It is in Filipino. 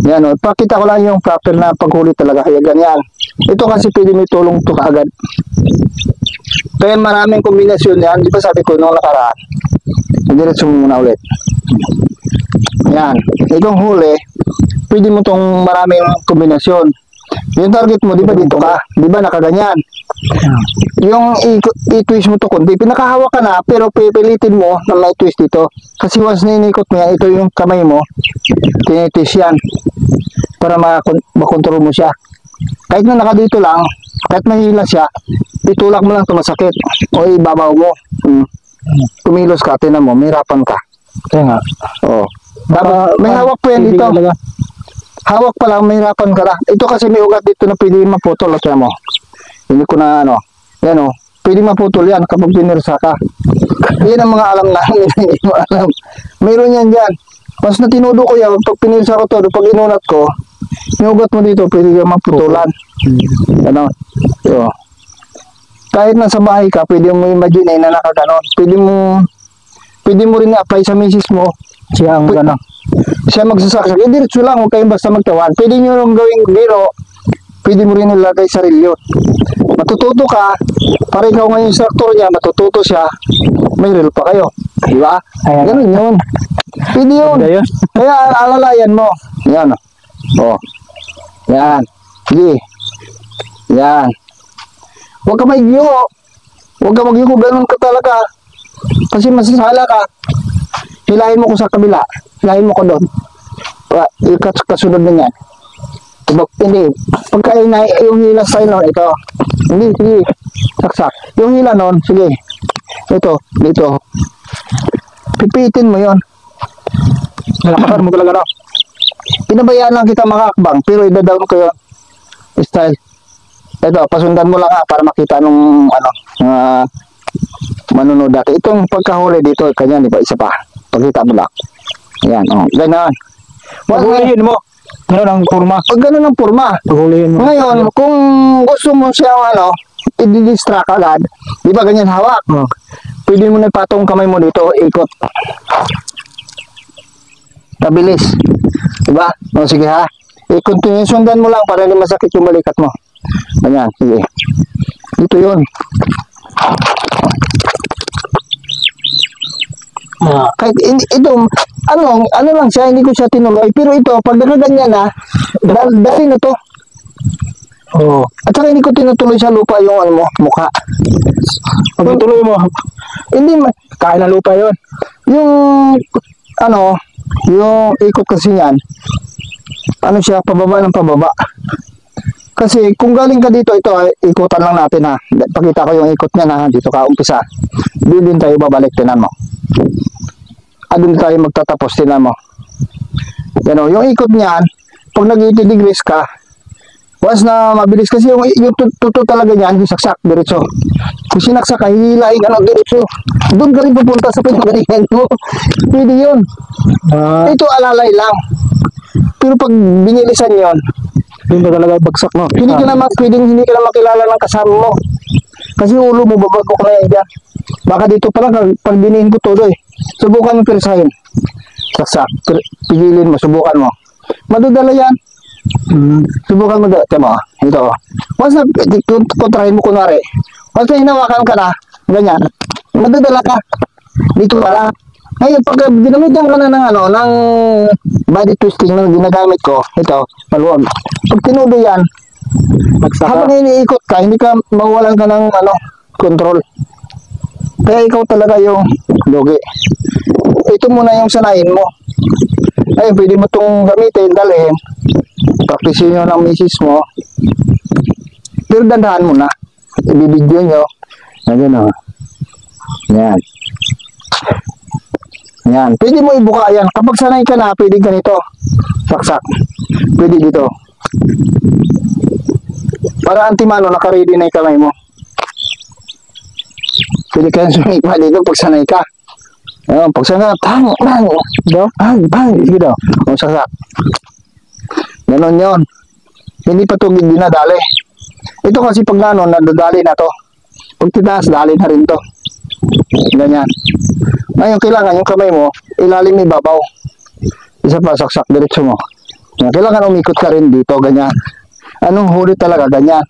Yan o, pakita ko lang yung proper na paghuli talaga. Kaya ganyan. Ito kasi pwede may tulong to kaagad. Kaya maraming kombinasyon yan. Di ba sabi ko nung nakaraan? Diretso mo muna ulit. Yan. Itong huli, pwede mo tong maraming kombinasyon. Yung target mo, di ba dito ka? Di ba nakaganyan? Yung i-twist mo to kundi, pinakahawak ka na, pero pipilitin mo na may twist dito. Kasi once na inikot mo yan, ito yung kamay mo, tinitwist yan. Para makontrol mo siya. Kahit na nakadito lang, kahit mahila siya, itulak mo lang ito masakit. O ibabaw mo. Kumilos ka, tinan mo, mahirapan ka. Kaya nga. Oo. May hawak po yan dito. Hawak pa lang, mahirapan ka na. Ito kasi may ugat dito na pwede maputol. Kaya mo, hindi ko na ano. Yan o, pwede maputol yan kapag pinirsa ka. Yan ang mga alam namin. Hindi mo alam. Mayroon yan dyan. Mas na tinudo ko yan, pag pinirsa ko to, pag inunat ko, yung ugat mo dito, pwede ka maputulan. Ano? So, kahit nasa bahay ka, pwede mo imagine na nakaganon. Pwede mo rin i-apply sa misis mo. Siya ang gano'n. Siya magsasaksak. Diretso lang, huwag kayong basta magtawan. Pwede nyo nung gawing biro, pwede mo rin ilagay sa reel. Matututo ka, para ikaw ngayon instructor niya, matututo siya, may reel pa kayo. Diba? Ganun yun. Pwede yun. Kaya alalayan mo. Yan. O. Yan. Sige. Yan. Huwag ka magyuko. Huwag ka magyuko. Ganun ka talaga. Kasi masasala ka. Hilahin mo ko sa kabila. Hilahin mo ko doon. Kasunod na yan. Hindi. Pagka yung hila style nun, ito. Hindi, sige. Saksak. Yung hila nun, sige. Ito, dito. Pipitin mo yon. Nalakasar mo talaga na. Pinabayaan lang kita makakbang, pero idadown ko yun. Style. Ito, pasundan mo lang para makita nung manunod dati. Itong pagkahuli dito, kanya, di ba? Isa pa. Pagkita mo lang. Yan, o. Ganyan. Paghulihin mo. Ganun ang forma. Pag ganun ang forma. Paghulihin mo. Ngayon, kung gusto mo siyang i-distract agad, di ba ganyan hawak? Pwede mo na patong kamay mo dito, ikot. Mabilis. Diba? O, sige ha. I-continue, sundan mo lang para hindi masakit yung balikat mo. Ganyan, sige. Dito yun. Kahit ito, ano lang siya, hindi ko siya tinuloy. Pero ito, pag nakaganyan na, dali na to. Oo. At saka hindi ko tinutuloy sa lupa yung mukha. Pag tuloy mo, Hindi, kaya na lupa yun. yung, yung ikot kasi yan, siya, pababa ng pababa. Kasi kung galing ka dito, ito, ikutan lang natin ha. Pakita ko yung ikot niya na, dito ka umpisa. Din tayo babalik, tinan mo. Doon tayo magtatapos, tinan mo. Yan o, yung ikot niyan, pag nag-80 degrees ka, once na mabilis kasi yung tuto talaga niyan, yung saksak, diretso. Kung sinaksak ka, hihilain, diretso. Doon ka rin pupunta sa pinagalingan mo. Pwede yun. Ito alalay lang. Pero pag binilisan yun, Hindi talaga bagsak mo. hindi ka na makilala ng kasama mo. Kasi ulo mo, babagok na yan dyan. Baka dito pala, pag binihin ko todo eh. Subukan mo pirsahin. Saksak. Pigilin mo, subukan mo. Madudala yan. Subukan mo, ito. Once na kontrahin mo kunwari, once na hinawakan ka na, ganyan, madudala ka. Dito pala. Ngayon, pag ginamitan ka na ng body twisting na ginagamit ko, ito, maluwag. Pag tinudo yan, habang iniikot ka, hindi ka mawalan ka ng control. Kaya ikaw talaga yung logi. Ito muna yung sanayin mo. Ay, pwede mo itong gamitin, dalhin. Practice nyo ng misis mo. Pero dandahan mo na. Ibibidyo nyo. Ayan o. Yan. Yan. Pwede mo ibuka yan. Kapag sanay ka na, pwede ganito. Saksak. Pwede dito. Para antimano, nakaready na yung kamay mo. Pwede ka yung sumikma dito pag sanay ka. Ayun, pag sanay ka, bang, dito. O, saksak. Ganon yun. Hindi pa ito dinadali. Ito kasi pag ganon, nadadali na to. Pag titaas, dali na rin to. Ganyan. Ngayon, kailangan yung kamay mo, ilalim ibabaw. Isa pa, saksak, diretso mo. Kailangan umikot ka rin dito, ganyan. Anong huli talaga, ganyan.